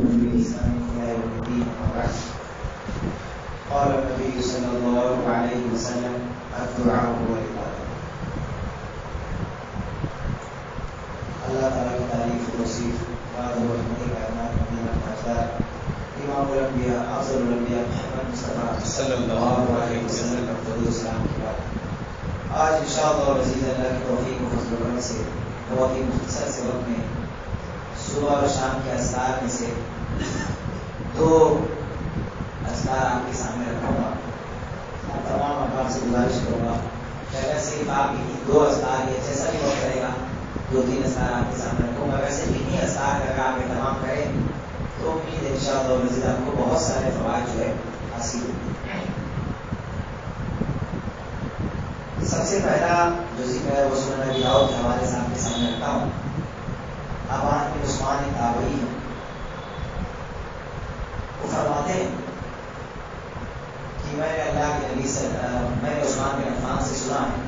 تبعهم بإحسان إلى يوم الدين. وبعد. قال النبي صلى الله عليه وسلم الدعاء هو العبادة. اللہ تعالیٰ کی تعریف و توصیف بعد و رحمت کائنات مدینہ مجدار امام الانبیاء افضل الانبیاء محمد مصطفیٰ صلی اللہ علیہ وسلم کا السلام کے بعد آج انشاءاللہ عزیز اللہ کی توفیق و فضل و کرم سے بہت ہی مختصر سے وقت میں صبح اور شام کے اذکار میں سے دو اذکار آپ کے سامنے رکھوں گا. تمام احباب سے گزارش کروں گا کہ اگر صرف آپ کی دو اذکار یا جیسا بھی وقت رہے گا دو تین اذکار آپ کے سامنے رکھوں گا. ویسے انہیں اذکار اگر آپ اہتمام کریں تو امید ہے انشاءاللہ مزید آپ کو بہت سارے فوائد جو ہے حاصل ہوں. سب سے پہلا جو ذکر ہے وہ سنن ابی داؤد کے حوالے سے آپ کے سامنے رکھتا ہوں. ابان بن عثمان تابعی ہیں، وہ فرماتے ہیں کہ میں نے اللہ کے نبی سے میں نے عثمان بن عفان سے سنا ہے.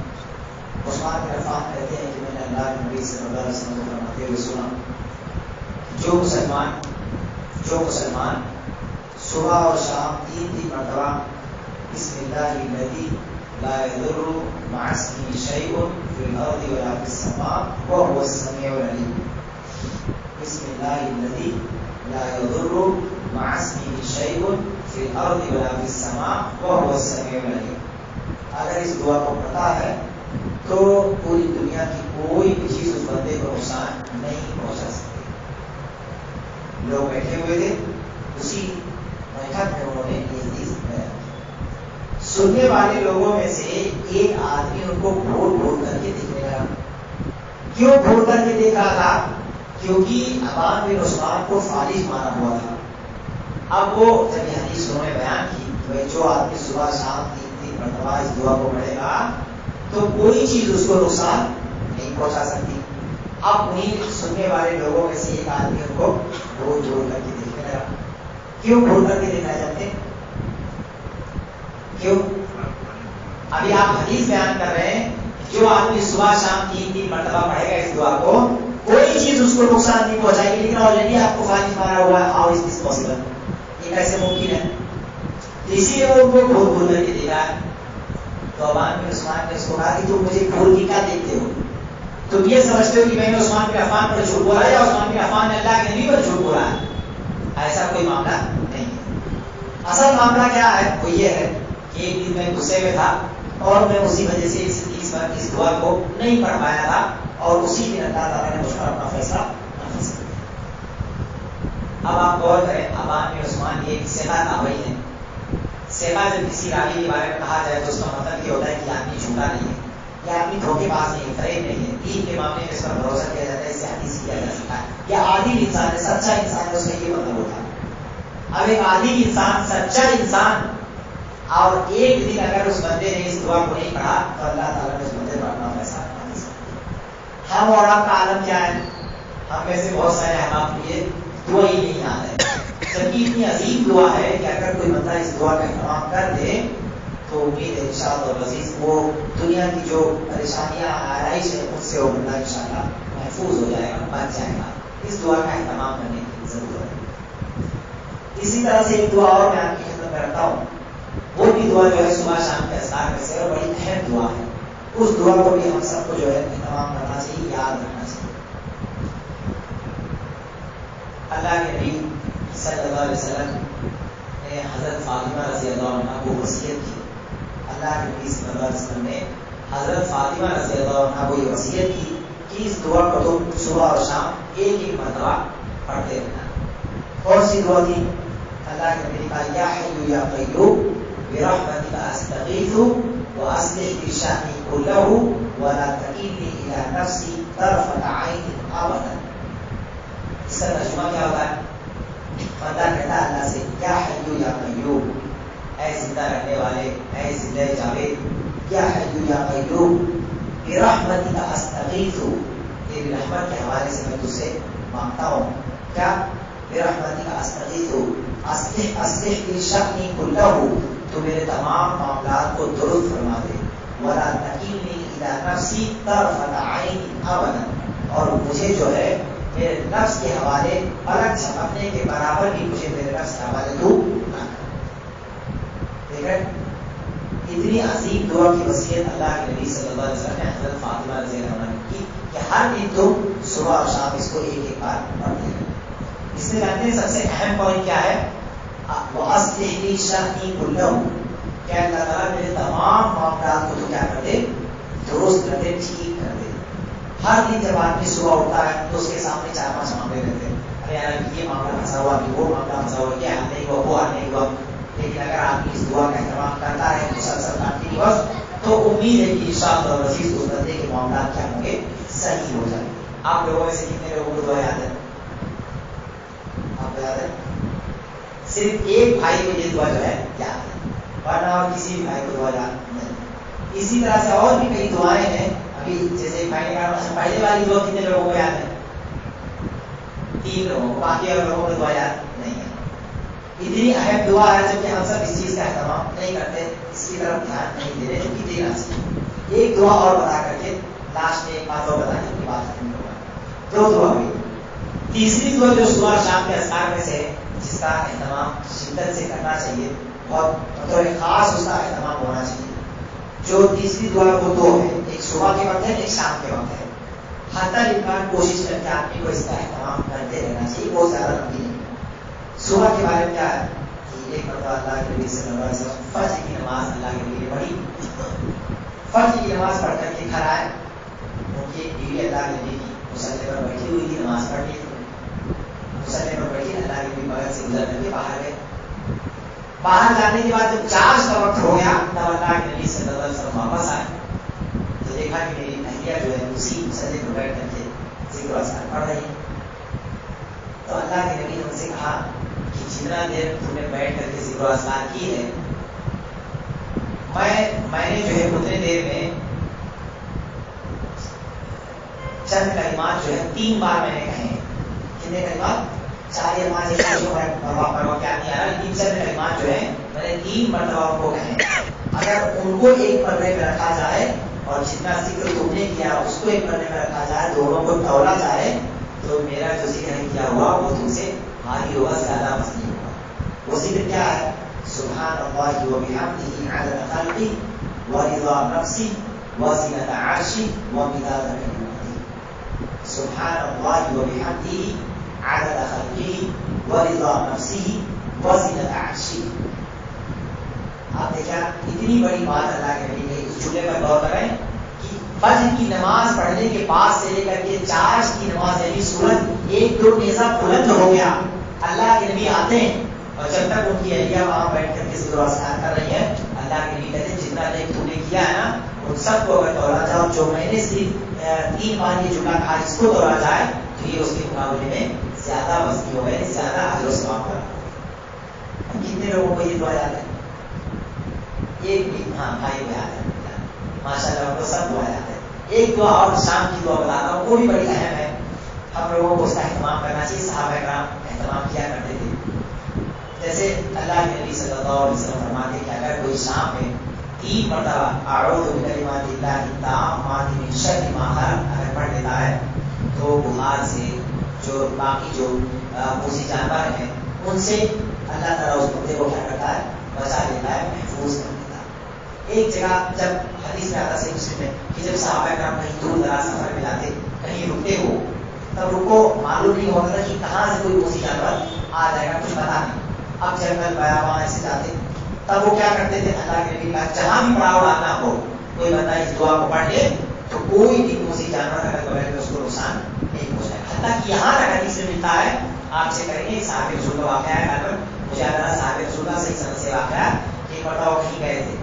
عثمان بن عفان کہتے ہیں کہ میں نے اللہ کے نبی صلی اللہ علیہ وسلم کو فرماتے ہوئے سنا جو مسلمان صبح اور شام تین مرتبہ بسم اللہ الذی لا یضر مع اسمہ شیء فی الارض ولا فی السماء وهو السمیع العلیم. بسم اللہ الذی لا یضر مع اسمہ شیء فی الارض ولا فی السماء وهو السمیع العلیم. اگر اس دعا کو پڑھتا ہے تو پوری دنیا کی کوئی بھی چیز اس بندے کو نقصان نہیں پہنچا سکتی. لوگ بیٹھے ہوئے تھے، اسی بیٹھک میں انہوں نے یہ حدیث سننے والے لوگوں میں سے ایک آدمی ان کو گھور گھور کر کے دیکھنے لگا. کیوں گھور کر کے دیکھ رہا تھا؟ کیونکہ ابان بن عثمان کو فالج مارا ہوا تھا. اب وہ جب یہ حدیث انہوں نے بیان کی کہ جو آدمی صبح شام تین مرتبہ اس دعا کو پڑھے گا تو کوئی چیز اس کو نقصان نہیں پہنچا سکتی. اب انہیں سننے والے لوگوں میں سے ایک آدمی ان کو گھور گھور کر کے دیکھنے لگا. کیوں گھور کر کے دیکھنا چاہتے ہیں؟ کیوں؟ ابھی آپ حدیث بیان کر رہے ہیں جو آدمی صبح شام تین مرتبہ پڑھے گا اس دعا کو کوئی چیز اس کو نقصان نہیں پہنچائے گی، لیکن آلریڈی آپ کو فالج مارا ہوا ہے. How is this possible? یہ کیسے ممکن ہے؟ اسی لیے وہ ان کو گھور گھور کر کے دیکھا ہے. تو ابان بن عثمان نے اس کو کہا کہ تم مجھے گھور کے کیا دیکھتے ہو؟ تم یہ سمجھتے ہو کہ میں نے عثمان بن عفان پر جھوٹ بولا یا عثمان بن عفان نے اللہ کے نبی پر جھوٹ بولا ہے؟ ایسا کوئی معاملہ نہیں ہے. اصل معاملہ کیا ہے؟ وہ یہ ہے کہ ایک دن میں غصے میں تھا اور میں اسی وجہ سے اس دعا کو نہیں پڑھ پایا تھا اور اسی دن اللہ تعالیٰ نے مجھ پر اپنا فیصلہ نافذ کر دیا. اب آپ غور کریں، ابان بن عثمان یہ ثقہ تابعی ہے. ثقہ جب کسی راوی کے بارے میں کہا جائے تو اس کا مطلب یہ ہوتا ہے کہ آدمی جھوٹا نہیں ہے، یہ آدمی دھوکے باز نہیں ہے، فریب نہیں ہے، دین کے معاملے میں اس پر بھروسہ کیا جاتا ہے، اس سے حدیث کیا جا سکتا ہے. یہ عادل انسان ہے، سچا انسان ہے، اس کا یہ مطلب ہوتا ہے. اب ایک عادل انسان، سچا انسان، اور ایک دن اگر اس بندے نے اس دعا کو نہیں پڑھا تو اللہ تعالیٰ نے اس بندے پر اپنا فیصلہ نافذ کر دیا. ہم اور آپ کا عالم کیا ہے؟ ہم میں سے بہت سارے احباب کو یہ دعا ہی نہیں یاد ہے، جبکہ اتنی عظیم دعا ہے کہ اگر کوئی بندہ اس دعا کا اہتمام کر دے تو امید ہے انشاءاللہ العزیز وہ دنیا کی جو پریشانیاں آرائش ہے اس سے وہ بندہ انشاءاللہ محفوظ ہو جائے گا، بچ جائے گا. اس دعا کا اہتمام کرنے کی ضرورت ہے. اسی طرح سے ایک دعا اور میں آپ کی خدمت میں رکھتا ہوں. وہ بھی دعا جو ہے صبح شام کے اذکار میں سے بڑی اہم دعا ہے. اس دعا کو بھی ہم سب کو جو ہے اہتمام کرنا چاہیے، یاد رکھنا چاہیے. اللہ کے نبی صلی اللہ علیہ وسلم نے حضرت فاطمہ رضی اللہ عنہ کو وصیت کی. اللہ کے نبی صلی اللہ علیہ وسلم نے حضرت فاطمہ رضی اللہ عنہ کو یہ وصیت کی کہ اس دعا کو تم صبح اور شام ایک مرتبہ پڑھتے رہنا. کون سی دعا تھی؟ اللہ کے نبی نے کہا یا حی یا قیوم برحمتک استغیث واصلح لی شأنی کلہ ولا تکلنی الی نفسی طرفۃ عین ابدا. اس کا ترجمہ کیا ہوتا ہے؟ بندہ کہتا ہے اللہ سے یا حی یا قیوم، اے زندہ رہنے والے، اے زندہ جاوید، یا حی یا قیوم برحمتک استغیث، تیری رحمت کے حوالے سے میں تجھ سے مانگتا ہوں. کیا؟ برحمتک استغیث اصلح لی شأنی کلہ، تو میرے تمام معاملات کو درست فرما دے. ولا تکلنی الی نفسی طرفۃ عین ابدا، اور مجھے جو ہے میرے نفس کے حوالے پلک جھپکنے کے برابر بھی مجھے میرے نفس کے حوالے تو نہ کر۔ ٹھیک ہے، اتنی عظیم دعا کی وصیت اللہ کے نبی صلی اللہ علیہ وسلم نے حضرت فاطمہ رضی اللہ عنہ کی کہ ہر دن تم صبح اور شام اس کو ایک ایک بار پڑھتے ہیں۔ اس میں جانتے ہیں سب سے اہم پوائنٹ کیا ہے؟ وَأَصْلِحْ لِي شَأْنِي كُلَّهُ، کہ اللہ تعالیٰ میرے تمام معاملات کو تو کیا کر دے؟ درست کر دے، ٹھیک کر دے۔ ہر دن جب آدمی صبح اٹھتا ہے تو اس کے سامنے 4-5 معاملے رہتے ہیں، ارے یار یہ معاملہ پھنسا ہوا، وہ معاملہ پھنسا ہوا، یہ حل نہیں ہوا، وہ حل نہیں ہوا۔ لیکن اگر آدمی اس دعا کا اہتمام کرتا ہے مسلسل کنٹینیوس، تو امید ہے کہ انشاءاللہ العزیز اس بندے کے معاملات کیا ہوں گے؟ صحیح ہو جائیں گے۔ آپ لوگوں میں سے کتنے لوگوں کو دعا یاد ہے؟ آپ کو یاد ہے؟ صرف ایک بھائی کو یہ دعا جو ہے یاد ہے، ورنہ اور کسی بھی بھائی کو دعا یاد نہیں۔ اسی طرح سے اور بھی کئی دعائیں ہیں، ابھی جیسے بھائی نے کہا پہلے والی دعا کتنے لوگوں کو یاد ہے؟ 3 لوگوں کو، باقی اور لوگوں کو دعا یاد نہیں ہے۔ اتنی اہم دعا ہے جبکہ ہم سب اس چیز کا اہتمام نہیں کرتے، اس کی طرف دھیان نہیں دے رہے، جو کہ دینا چاہیے۔ ایک دعا اور بتا کر کے لاسٹ میں ایک بات اور بتانے کی بات ختم ہوگا۔ 2 دعا ہوئی، تیسری دعا جو صبح شام کے اذکار میں سے جس کا اہتمام شدت سے کرنا چاہیے، بہت بطور خاص اس کا اہتمام ہونا چاہیے۔ جو تیسری دعا وہ 2 ہے، ایک صبح کے وقت ہے، ایک شام کے وقت ہے۔ حتی الامکان کوشش کر کے آدمی کو اس کا اہتمام کرتے رہنا چاہیے، بہت زیادہ لمبی نہیں۔ صبح کے بارے میں کیا ہے کہ ایک مرتبہ اللہ کے نبی صلی اللہ علیہ وسلم فجر کی نماز اللہ کے نبی نے پڑھی، فجر کی نماز پڑھ کر کے گھر آئے، ان کی ایک بیوی اللہ کے نبی کی مصلی پر بیٹھی ہوئی تھی، نماز پڑھ رہی تھی، مصلی پر بیٹھی، اللہ کے نبی بغل سے گزر کر کے باہر گئے۔ باہر جانے کے بعد جب چارج کا وقت ہو گیا تب اللہ کے نبی صلی اللہ علیہ وسلم واپس آئے تو دیکھا کہ میری اہلیہ جو ہے اسی مصلی پر بیٹھ کر کے ذکر و اذکار پڑھ رہی ہے۔ تو اللہ کے نبی نے ان سے کہا کہ جتنا دیر تم نے بیٹھ کر کے ذکر و اذکار کی ہے، میں نے جو ہے اتنے دیر میں چند کلمات جو ہے 3 بار میں نے کہے ہیں۔ کتنے کلمات؟ 4 یا 5 مرتبہ کیا نہیں آ رہا، لیکن چند کلمات جو ہے میں نے 3 مرتبہ ان کو کہے۔ اگر ان کو ایک پلڑے میں رکھا جائے اور جتنا ذکر تم نے کیا اس کو ایک پلڑے میں رکھا جائے، دونوں کو تولا جائے، تو میرا جو ذکر کیا ہوا وہ تم سے بھاری ہوگا، زیادہ مزید ہوگا۔ وہ ذکر کیا ہے؟ سبحان اللہ و بحمدہ عدد خلقہ ورضا نفسہ وزنۃ عرشہ ومداد کلماتہ۔ سبحان اللہ و بحمدہ عدد خلقہ ورضا نفسہ وزنۃ عرشہ۔ آپ دیکھا اتنی بڑی بات اللہ کے نبی نے اس جملے پر غور کریں کہ فجر کی نماز پڑھنے کے بعد سے لے کر کے چارج کی نماز یعنی سورج 1-2 نیزہ بلند ہو گیا، اللہ کے نبی آتے ہیں اور جب تک ان کی اہلیہ وہاں بیٹھ کر کے ذکر و اذکار کر رہی ہے، اللہ کے نبی کہتے ہیں جتنا نیک تم نے کیا ہے نا ان سب کو اگر تولا جاؤ، جو میں نے صرف 3 بار یہ جملہ کہا اس کو تولا جائے تو یہ اس کے مقابلے میں زیادہ وزنی ہو گئے، زیادہ اجر و ثواب کا۔ کتنے لوگوں کو یہ دعا یاد ہے؟ ایک بھی؟ ہاں بھائی کو یاد ہے، ماشاء اللہ ان کو سب دعا یاد ہے۔ ایک دعا اور شام کی دعا بتاتا ہوں، وہ بھی بڑی اہم ہے، ہم لوگوں کو اس کا اہتمام کرنا چاہیے۔ صحابہ کرام اہتمام کیا کرتے تھے، جیسے اللہ کے نبی صلی اللہ علیہ وسلم فرماتے کہ اگر کوئی شام میں 3 مرتبہ اعوذ بکلمات اللہ التامات من شر ما خلق اگر پڑھ لیتا ہے تو بخار سے جو باقی جو موذی جانور ہیں ان سے اللہ تعالیٰ اس بندے کو کیا کرتا ہے؟ بچا لیتا ہے، محفوظ کر دیتا ہے۔ ایک جگہ جب حدیث میں آتا صحیح مسلم میں کہ جب صحابہ کرام کہیں دور دراز سفر میں جاتے، کہیں رکتے ہو، تب ان کو معلوم نہیں ہوتا تھا کہ کہاں سے کوئی موذی جانور آ جائے گا، کچھ پتا نہیں۔ اب جنگل بیاباں ایسے جاتے تب وہ کیا کرتے تھے؟ اللہ کے نبی کا جہاں بھی پڑاؤ ڈالنا ہو، کوئی بندہ اس دعا کو پڑھ لے تو کوئی بھی موذی جانور اگر بغیر میں اس کو نقصان نہیں پہنچائے۔ حتیٰ کہ یہاں تک حدیث میں ملتا ہے، آپ سے کریں گے صحابہ رسول کا واقعہ ہے، اگر مجھے اللہ صحابہ رسول کا صحیح سند سے واقعہ کہ ایک مرتبہ کہیں گئے تھے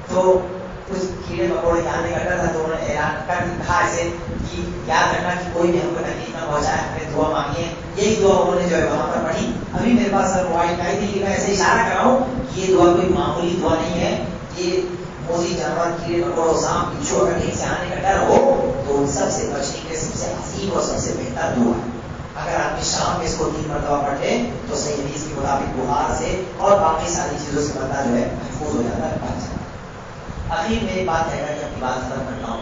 تو کچھ کیڑے مکوڑے جانے کا ڈر تھا، تو انہوں نے اعلان کر کہا ایسے کہ یاد رکھنا کہ کوئی بھی ہم کو تکلیف نہ پہنچائے، ہم نے دعا مانگی ہے۔ یہی دعا انہوں نے جو ہے وہاں پر پڑھی۔ ابھی میرے پاس موبائل آئی تھی کہ میں ایسے اشارہ کر رہا ہوں کہ یہ دعا کوئی معمولی دعا نہیں ہے، یہ موذی جانور کیڑے مکوڑوں سانپ بچھو اگر کہیں سے آنے کا ڈر ہو تو ان سب سے بچنے کے سب سے عظیم اور سب سے بہتر دعا ہے۔ اگر آدمی شام میں اس کو 3 مرتبہ پڑھ لے تو صحیح حدیث کے مطابق بخار سے اور باقی ساری چیزوں سے بندہ جو ہے محفوظ ہو جاتا ہے، بچ جاتا ہے۔ آخر میں ایک بات کہہ کر کے اپنی بات ختم کرتا ہوں۔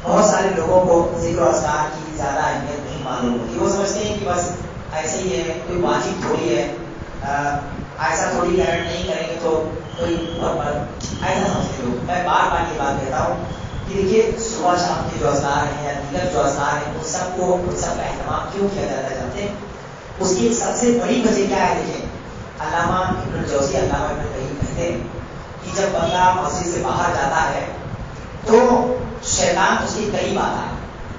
بہت سارے لوگوں کو ذکر و اذکار کی زیادہ اہمیت نہیں معلوم ہوتی ہے. وہ سمجھتے ہیں کہ بس ایسے ہی ہے, کوئی واجب تھوڑی ہے, ایسا تھوڑی کرنٹ نہیں کریں گے تو کوئی ایسا سمجھتے لوگ. میں بار بار یہ بات کہتا ہوں کہ دیکھیے صبح شام کے جو اذکار ہیں یا دیگر جو اذکار ہیں ان سب کا اہتمام کیوں کیا جاتا ہے جانتے ہیں؟ اس کی ایک سب سے بڑی وجہ کیا ہے؟ دیکھیں علامہ ابن الجوزی علامہ ابن القیم کہتے ہیں کہ جب بندہ مسجد سے باہر جاتا ہے تو شیطان اس کے قریب آتا ہے.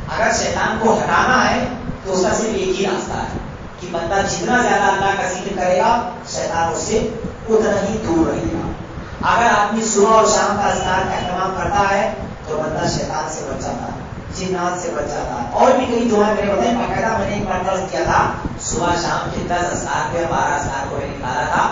اگر شیطان کو ہٹانا ہے تو اس کا صرف ایک ہی راستہ ہے کہ بندہ جتنا زیادہ اللہ کا ذکر کرے گا شیطان اس سے اتنا ہی دور رہے گا. اگر آدمی صبح اور شام کا اذکار کا اہتمام کرتا ہے تو بندہ شیطان سے بچ جاتا ہے, جنات سے بچ جاتا ہے. اور بھی کئی دعائیں میرے بتائیں, باقاعدہ میں نے ایک بار درس کیا تھا صبح شام کے 10 اذکار کے 12 اذکار کو میں نے نکالا تھا,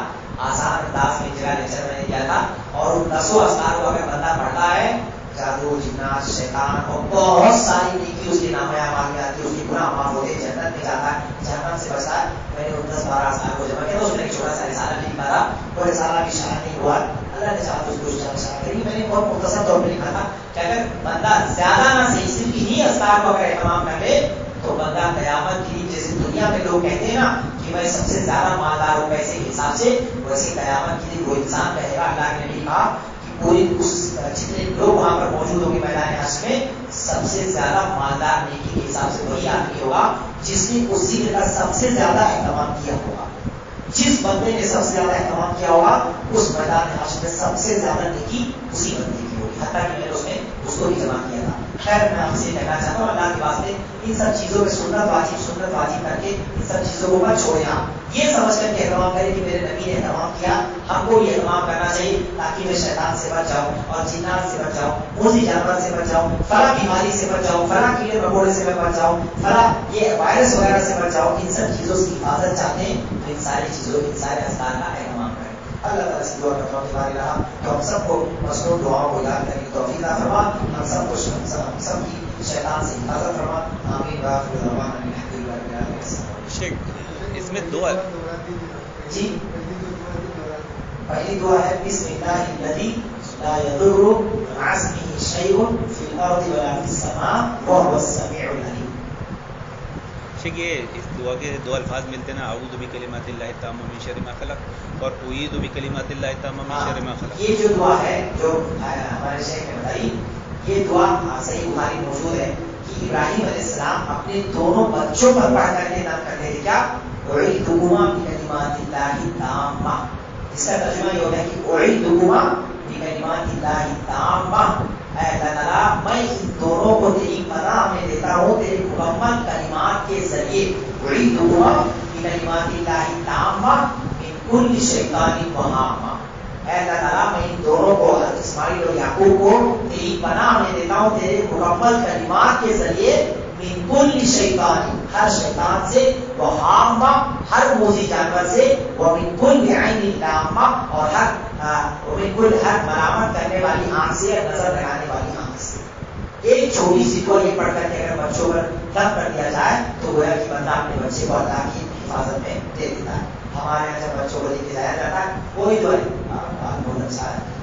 آسان انداز میں جگہ لیکچر میں نے کیا تھا. اور ان 10 اذکار کو اگر بندہ پڑھتا ہے جادو جنات شیطان اور بہت ساری نیکی اس کے نام اعمال میں آتی ہے, اس کے گناہ معاف ہوتے ہیں, جنت میں جاتا ہے, جہنم سے بچتا ہے. میں نے ان 10-12 اذکار کو جمع کیا تو اس میں ایک چھوٹا سا رسالہ بھی لکھا تھا. وہ رسالہ بھی شائع نہیں ہوا, اللہ نے چاہا تو اس کو شائع کری. میں نے بہت مختصر طور پہ لکھا تھا کہ اگر بندہ زیادہ نہ صحیح صرف انہی اذکار کو اگر اہتمام کر لے تو بندہ قیامت کی جیسے دنیا میں لوگ کہتے ہیں نا کہ میں سب سے زیادہ مالدار ہوں پیسے کے حساب سے, ویسے قیامت کی وہ انسان کہے گا اللہ نے بھی کہا پوری اس جتنے لوگ وہاں پر موجود ہوں گے میدان حشر میں سب سے زیادہ مالدار نیکی کے حساب سے وہی آدمی ہوگا جس نے اس ذکر کا سب سے زیادہ اہتمام کیا ہوگا. جس بندے نے سب سے زیادہ اہتمام کیا ہوگا اس میدان حشر میں سب سے زیادہ نیکی اسی بندے کی ہوگی, حتیٰ کہ میں نے اس کو بھی جمع کیا تھا. خیر میں آپ سے کہنا چاہتا ہوں اللہ کے واسطے ان سب چیزوں میں سنت واجب کر کے ان سب چیزوں کو مت چھوڑے. ہاں یہ سمجھ کر کے اہتمام کریں کہ میرے نبی نے اہتمام کیا, ہم کو بھی اہتمام کرنا چاہیے تاکہ میں شیطان سے بچ جاؤں اور جنات سے بچ جاؤں, موذی جانور سے بچ جاؤں, فلاں بیماری سے بچ جاؤں, فلاں کیڑے مکوڑے سے میں بچ جاؤں, فلاں یہ وائرس وغیرہ سے بچ جاؤں. ان سب چیزوں سے حفاظت چاہتے ہیں تو ان ساری چیزوں ان سارے اذکار کا اہتمام کریں. اللہ تعالیٰ سے دعا کرتا ہوں تمہاری رہا کہ ہم سب کو مصنوع دعاؤں کو یاد کرنے کی توفیق عطا فرما, ہم سب کو ہم سب کی شیطان سے حفاظت فرما. آمین وآخر دعوانا الحمد للہ رب العالمین. شیخ اس میں دعا جی پہلی دعا ہے بسم اللہ الذی لا یضر مع اسمہ شیء فی الارض ولا فی السماء وهو السمیع العلیم. شیخ یہ اس دعا کے دو الفاظ ملتے ہیں نا, اعوذ بکلمات اللہ التامہ من شر ما خلق اور اعوذ بکلمات اللہ التامہ من شر ما خلق. یہ جو دعا ہے جو ہمارے شیخ نے بتائی یہ دعا صحیح بخاری موجود ہے کہ ابراہیم علیہ السلام اپنے دونوں بچوں پر پڑھ کر کے نام کرتے تھے کیا اعیذکما بکلمات اللہ التامہ. اس کا ترجمہ یہ ہوتا ہے کہ اعیذکما بکلمات اللہ التامہ, اے اللہ تعالیٰ میں ان دونوں کو تیری پناہ میں دیتا ہوں تیرے مکمل کلمات کے ذریعے. اعیذکما بکلمات اللہ التامہ من کل شیطان وہامہ. اے اللہ تعالیٰ میں ان دونوں کو اسماعیل اور یعقوب کو تیری پناہ میں دیتا ہوں تیرے مکمل کلمات کے ذریعے. من کل شیطان ہر شیطان سے, وہامہ ہر موذی جانور سے, ومن کل عین لامہ اور ومن کل ہر ملامت کرنے والی آنکھ سے یا نظر لگانے والی آنکھ سے. ایک چھوٹی سی دعا یہ پڑھ کر کے اگر بچوں پر دم کر دیا جائے تو گویا کہ بندہ اپنے بچے کو اللہ کی حفاظت میں دے دیتا ہے. ہمارے یہاں جب بچوں کو لے کے جایا جاتا ہے کوئی دعا نہیں, بہت اچھا ہے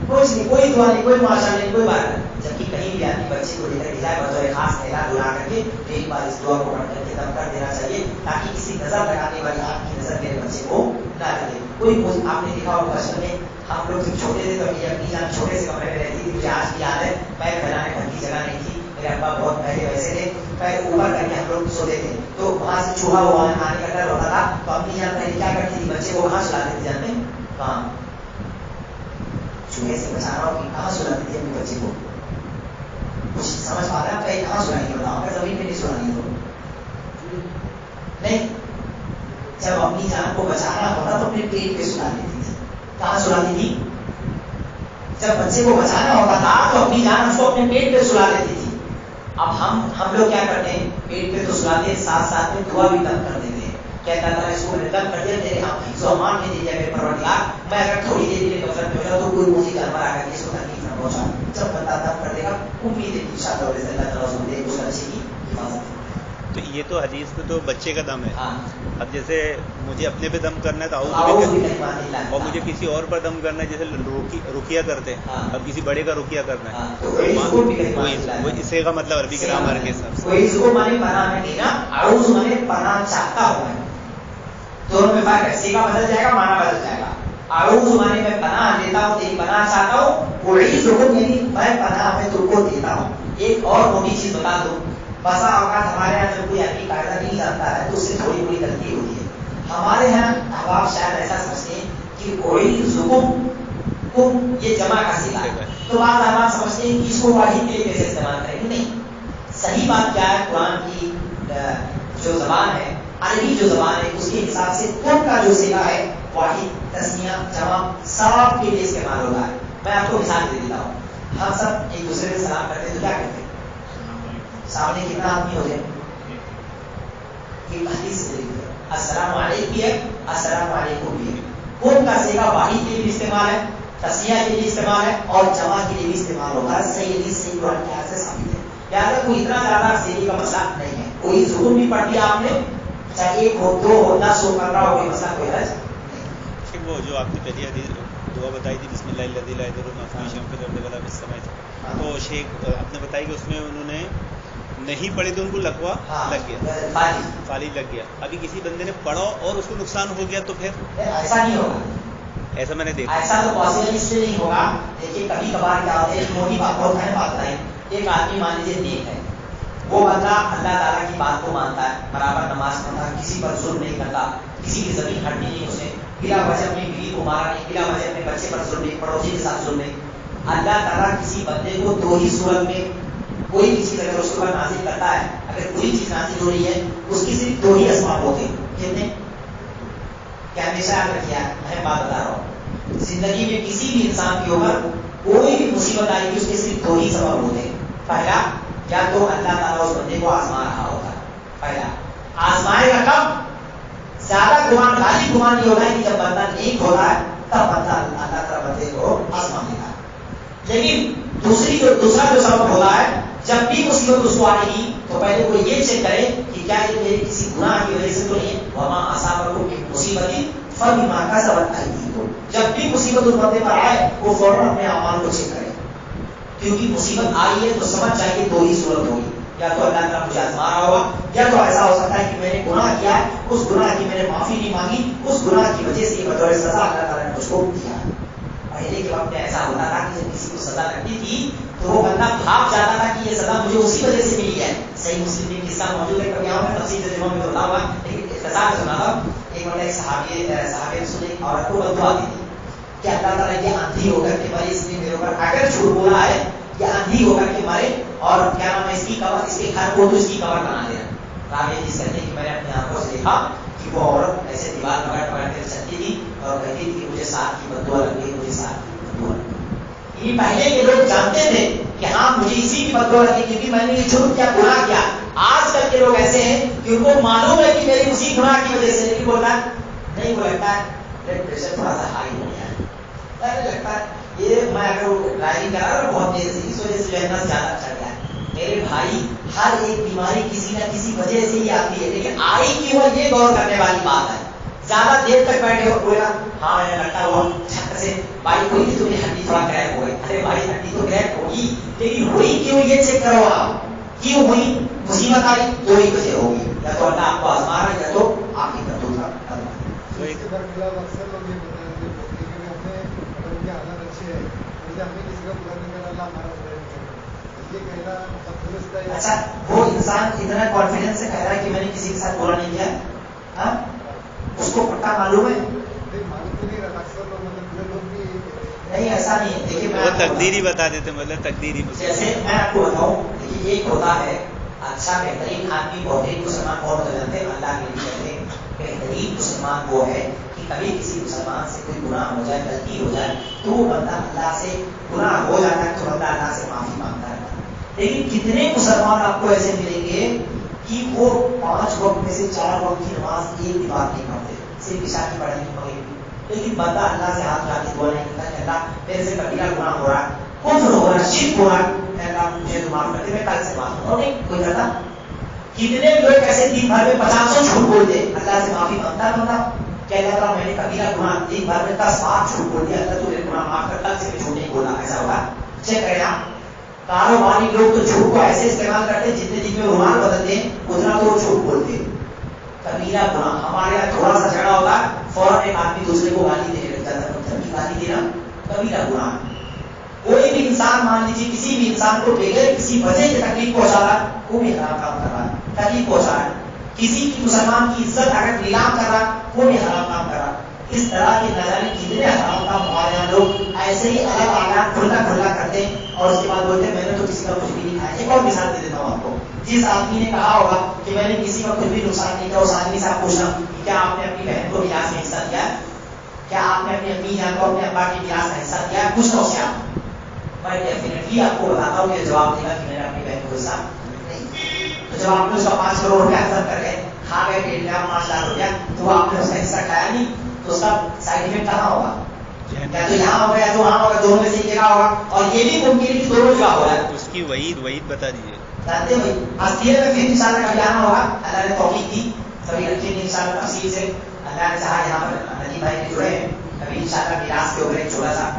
کچھ نہیں, کوئی دعا نہیں, کوئی معاشرہ نہیں, کوئی بات نہیں. جبکہ کہیں بھی آدمی بچے کو لے کر کے جائے بطور خاص نہلا دھلا کر کے ایک بار اس دعا کو پڑھ کر کے دم کر دینا چاہیے تاکہ کسی نظر لگانے والی آپ کی نظر میرے بچے کو نہ لگے. کوئی آپ نے دیکھا ہوگا بچپن میں ہم لوگ جب چھوٹے تھے تو اپنی جان چھوٹے سے کمرے میں رہتی تھی. مجھے آج بھی یاد ہے پیر پھیلانے ڈھنگ کی جگہ نہیں تھی, میرے ابا بہت پہلے ویسے تھے, پیر اوپر کر کے ہم لوگ سوتے تھے تو وہاں سے چوہا وہاں کھانے کا ڈر ہوتا تھا. تو اپنی جان پہلے کیا کرتی تھی بچے کو کہاں سلاتی تھی جانتے ہیں, کہاں چوہے سے بچانا ہو کہ کہاں سلاتی تھی اپنے بچے کو, کچھ سمجھ پا رہے ہیں پہلے کہاں سلائیں گے بتاؤ, اگر زمین پہ نہیں سلانی تو نہیں. جب اپنی جان کو بچانا ہوتا تو اپنے پیٹ پہ سلا لیتی تھی. کہاں سلاتی تھی؟ جب بچے کو بچانا ہوتا تھا تو اپنی جان اس کو اپنے پیٹ پہ سلا لیتی تھی. اب ہم لوگ کیا کرتے ہیں, پیٹ پہ تو سلاتے ہیں ساتھ ساتھ میں دعا بھی دم کر دیتے ہیں. کہتا تھا اس کو دم کر دیا تیرے حفظ و امان میں دے دیا میرے پروردگار, میں اگر تھوڑی دیر کے لیے غفلت میں ہو جاؤں تو کوئی موذی جانور آ کر کے اس کو تکلیف نہ پہنچا. جب بندہ دم کر دے گا امید ہے کہ انشاءاللہ اللہ تعالیٰ اس کو دے اس بچے کی حفاظت. تو یہ تو حدیث میں تو بچے کا دم ہے. ہاں اب جیسے مجھے اپنے پہ دم کرنا ہے تو اعوذ بھی بکلمات اللہ. اور مجھے کسی اور پر دم کرنا ہے جیسے رقیہ کرتے ہیں. ہاں. اب کسی بڑے کا رقیہ کرنا ہے. ہاں، تو اعوذ بکلمات اللہ. وہ اسے کا مطلب عربی گرامر کے حساب سے اعوذ مانے پناہ میں لینا، اعوذ مانے پناہ چاہتا ہوں میں. دونوں میں فرق ہے، سیگا بدل جائے گا، معنی بدل جائے گا. اعوذ مانے میں پناہ لیتا ہوں، تیری پناہ چاہتا ہوں. اعیذکم یعنی میں پناہ میں تم کو دیتا ہوں. ایک اور موٹی چیز بتا دوں، بسا اوقات ہمارے یہاں جب کوئی عربی قاعدہ نہیں جانتا ہے تو اس سے تھوڑی بڑی غلطی ہوتی ہے. ہمارے یہاں احباب شاید ایسا سمجھتے ہیں کہ اعیذکم یہ جمع کا صیغہ ہے، تو بعض احباب سمجھتے ہیں کہ اس کو واحد کے لیے کیسے استعمال کریں گے. نہیں، صحیح بات کیا ہے، قرآن کی جو زبان ہے، عربی جو زبان ہے، اس کے حساب سے کم کا جو صیغہ ہے واحد، تسنیہ، جمع سب کے لیے استعمال ہوتا ہے. میں آپ کو مثال دے دیتا ہوں. ہم سب ایک دوسرے سے سلام کرتے ہیں تو کیا کہتے ہیں؟ سامنے کتنا آدمی ہو جائے کہ حدیث سے لکھتے ہیں السلام علیکم بھی ہے، السلام علیکم بھی ہے. کم کا صیغہ واحد کے لیے استعمال ہے، تسنیہ کے لیے استعمال ہے اور جمع کے لیے بھی استعمال ہوتا ہے. صحیح حدیث سے قرآن کی آیت سے ثابت ہے. لہٰذا کوئی اتنا زیادہ صحیح کا مسئلہ نہیں ہے. کوئی ضرور بھی پڑھ دیا آپ نے، چاہے ایک ہو، دو ہو، 10 ہو، 15 ہو، کوئی مسئلہ کوئی حرج نہیں. وہ جو آپ نے پہلی حدیث دعا بتائی تھی بسم اللہ الذی لا یضر مع اسمہ شیء فی الارض ولا فی السماء، تو شیخ آپ نے بتائی کہ اس میں انہوں نے نہیں پڑھی تو ان کو لقوا لگ گیا، فالی لگ گیا. ابھی کسی بندے نے پڑھا اور اس کو نقصان ہو گیا تو پھر ایسا نہیں ہوگا. ایسا میں نے دیکھا. ایسا تو پاسبل اس سے نہیں ہوگا. دیکھیے کبھی کبھار کیا ہوتا ہے، ایک موٹی بات بہت اہم بات بتائیں. ایک آدمی مان لیجیے نیک ہے، وہ بندہ اللہ تعالیٰ کی بات کو مانتا ہے، برابر نماز پڑھتا ہے، کسی پر ظلم نہیں کرتا، کسی کی زمین ہٹنی نہیں، اسے بلا وجہ اپنی بیوی کو مارا نہیں، بلا وجہ اپنے بچے پر ظلم نہیں، پڑوسی کے ساتھ ظلم نہیں. اللہ تعالیٰ کسی بندے کو دو ہی صورت میں کوئی بھی چیز اگر اس کے بعد نازل کرتا ہے، اگر کوئی چیز نازل ہو رہی ہے اس کی صرف دو ہی اسباب ہوتے ہیں. کتنے؟ کیا ہمیشہ یاد رکھیے، میں بات بتا رہا ہوں، زندگی میں کسی بھی انسان کے اوپر کوئی بھی مصیبت آئی ہے اس کے صرف دو ہی سبب ہوتے ہیں. پہلا، یا تو اللہ تعالیٰ اس بندے کو آزما رہا ہوتا ہے. پہلا آزمائے گا کب؟ زیادہ گمان، غالب گمان یہ ہوتا ہے کہ جب بندہ نیک ہوتا ہے تب بندہ اللہ تعالیٰ بندے کو آزما دیتا ہے. لیکن دوسرا جو سبب ہوتا ہے، جب بھی مصیبت اس کو آئے گی تو پہلے وہ یہ چیک کرے کہ کیا یہ میرے کسی گناہ کی وجہ سے تو نہیں ہے. وما اصابکم من مصیبت فبما کسبت ایدیکم. جب بھی مصیبت اس بندے پر آئے وہ فوراً اپنے اعمال کو چیک کرے، کیونکہ مصیبت آئی ہے تو سمجھ جائے دو ہی صورت ہوگی، یا تو اللہ تعالیٰ مجھے آزما رہا ہوگا، یا تو ایسا ہو سکتا ہے کہ میں نے گناہ کیا ہے، اس گناہ کی میں نے معافی نہیں مانگی، اس گناہ کی وجہ سے بطور سزا اللہ تعالیٰ نے مجھ کو دیا. پہلے کے وقت میں ایسا ہوتا تھا کہ جب کسی کو سزا لگتی تھی تو وہ بندہ بھاگ جاتا تھا کہ یہ سزا مجھے اسی وجہ سے ملی ہے. صحیح مسلم میں قصہ موجود ہے، کبھی آؤں میں تفصیل ترجمہ میں بتا ہوا، لیکن اختصار سنا تھا. ایک مرتبہ ایک صحابی رسول ایک عورت کو بددعا دی تھی کہ اللہ تعالیٰ یہ اندھی ہو کر کے مرے، اس لیے میرے اوپر اگر جھوٹ بولا ہے یہ اندھی ہو کر کے مرے، اور کیا نام ہے اس کی قبر، اس کے گھر کو تو اس کی قبر بنا دیا. راوی حدیث کہتے ہیں کہ میں نے اپنی آنکھوں سے دیکھا کہ وہ عورت ایسے دیوار پکڑ پکڑ کر چلتی تھی اور کہتی تھی کہ مجھے ساتھ کی بددعا لگ گئی، مجھے ساتھ کی بددعا لگ گئی. یہ پہلے کے لوگ جانتے تھے کہ ہاں مجھے اسی کی بددعا لگی کیونکہ میں نے یہ جرم کیا، گناہ کیا. آج کل کے لوگ ایسے ہیں کہ ان کو معلوم ہے کہ میری اسی گناہ کی وجہ سے، لیکن بولتا نہیں، وہ لگتا ہے بلڈ پریشر تھوڑا سا ہائی ہو گیا ہے، لگتا ہے یہ میں اگر ڈرائیونگ کر رہا ہوں بہت دیر سے، اس وجہ سے جو ہے نا زیادہ چڑھ گیا ہے. میرے بھائی ہر ایک بیماری کسی نہ کسی وجہ سے ہی آتی ہے، لیکن آئی کیوں ہے یہ غور کرنے والی بات ہے. زیادہ دیر تک بیٹھے ہو بولا ہاں میں نے لگتا ہوا چھت سے بھائی کوئی نہیں، تمہیں ہڈی تھوڑا کریک ہو گئی. ارے بھائی ہڈی تو کریک ہوگی لیکن ہوئی کیوں یہ چیک کرو آپ، کیوں ہوئی؟ مصیبت آئی دو ہی وجہ ہوگی، یا تو اللہ آپ کو آزما رہا ہے یا تو آپ کی کرتوت کا کرنا. اچھا وہ انسان اتنا کانفیڈنس سے کہہ رہا ہے کہ میں نے کسی کے ساتھ برا نہیں کیا، ہاں اس کو پکا معلوم ہے؟ نہیں ایسا نہیں ہے. دیکھیے وہ تقدیر ہی بتا دیتے، مطلب تقدیر ہی. جیسے میں آپ کو بتاؤں، دیکھیے ایک ہوتا ہے اچھا بہترین آدمی، بہترین مسلمان بہت ہو جاتے ہیں اللہ کے لیے کہتے ہیں. بہترین مسلمان وہ ہے کہ کبھی کسی مسلمان سے کوئی گناہ ہو جائے، غلطی ہو جائے تو وہ بندہ اللہ سے، گناہ ہو جاتا ہے تو بندہ اللہ سے معافی مانگتا ہے. لیکن کتنے مسلمان آپ کو ایسے ملیں گے کہ وہ 5 وقت میں سے 4 وقت کی نماز ایک بھی بات نہیں پڑھتے، صرف عشاء کی پڑھنے کی مغرب کی، لیکن بندہ اللہ سے ہاتھ اٹھا کے دعا نہیں کرتا کہ اللہ میرے سے کبیرہ گناہ ہو رہا ہے، کفر ہو رہا ہے، شرک ہو رہا ہے، اللہ مجھے تو معاف کر دے، میں کل سے معاف ہوں. نہیں کوئی کرتا. کتنے لوگ ایسے دن بھر میں 50 جھوٹ بولتے اللہ سے معافی مانگتا بندہ کہ اللہ تعالیٰ میں نے کبیرہ گناہ دن بھر میں 10 بار جھوٹ بول دیا اللہ تو میرے گناہ معاف کر کل سے میں جھوٹ نہیں بولا ایسا ہوگا چیک کریں آپ کاروباری لوگ تو جھوٹ کو ایسے استعمال کرتے جتنے دن میں رومال بدلتے اتنا تو وہ جھوٹ بولتے کبیرہ گناہ ہمارے یہاں تھوڑا سا جھگڑا ہوگا فوراً ایک آدمی دوسرے کو گالی دینے لگ جاتا ہے گالی دینا کبیرہ گناہ کوئی بھی انسان مان لیجیے کسی بھی انسان کو بغیر کسی وجہ سے تکلیف پہنچا رہا وہ بھی حرام کام کر رہا ہے تکلیف پہنچا رہا ہے کسی کی مسلمان کی عزت اگر نیلام کر رہا وہ بھی حرام کام کر رہا اس طرح کے نہ جانے کتنے حرام کام ہمارے یہاں لوگ ایسے ہی الگ آگاہ کھلا کرتے ہیں اور اس کے بعد بولتے ہیں میں نے تو کسی کا کچھ بھی نہیں کھایا ایک اور مثال دے دیتا ہوں آپ کو جس آدمی نے کہا ہوگا کہ میں نے کسی کا کچھ بھی نقصان نہیں کیا اس آدمی سے آپ پوچھنا کہ کیا آپ نے اپنی بہن کو میراث میں حصہ دیا کیا آپ نے اپنی امی جان کو اپنے ابا کے میراث کا حصہ دیا پوچھنا اس سے آپ میں ڈیفینیٹلی آپ کو بتاتا ہوں کہ جواب دے گا کہ میں نے اپنی بہن کو حصہ نہیں تو جب آپ نے اس کا 5 کروڑ روپیہ خرچ کر گئے کھا گئے پیٹ گیا 5 لاکھ روپیہ تو آپ نے اس کا حصہ کھایا نہیں تو اس کا سائڈ افیکٹ کہاں ہوگا یا تو یہاں ہوگا یا تو وہاں ہوگا دونوں میں سے ایک جگہ ہوگا اور یہ بھی ممکن ہے کہ دونوں جگہ ہو رہا ہے اس کی وعید بتا دیجیے جانتے بھائی اصلیت میں پھر انشاءاللہ کبھی آنا ہوگا اللہ نے توفیق دی کبھی رکھیں گے انشاءاللہ تفصیل سے اللہ نے چاہا یہاں پر ندیم بھائی کے جڑے ہیں کبھی انشاءاللہ میراث کے اوپر ایک چھوٹا سا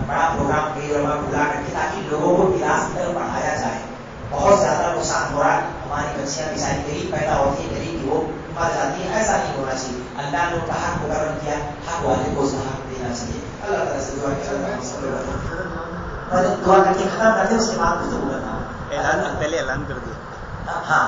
بڑا پروگرام کئی علماء بلا کر کے تاکہ لوگوں کو میراث کی طرف پڑھایا جائے بہت زیادہ نقصان ہو رہا ہے ہماری بچیاں بیچاری غریب پیدا ہوتی ہیں غریب کی وہ مر جاتی ہے ایسا نہیں ہونا چاہیے اللہ نے ان کا حق مقرر کیا حق والے کو اس کا حق دینا چاہیے اللہ تعالیٰ سے دعا دعا کر کے ختم کرتے اس کے بعد گفتگو کرنا اعلان پہلے اعلان کر دیا ہاں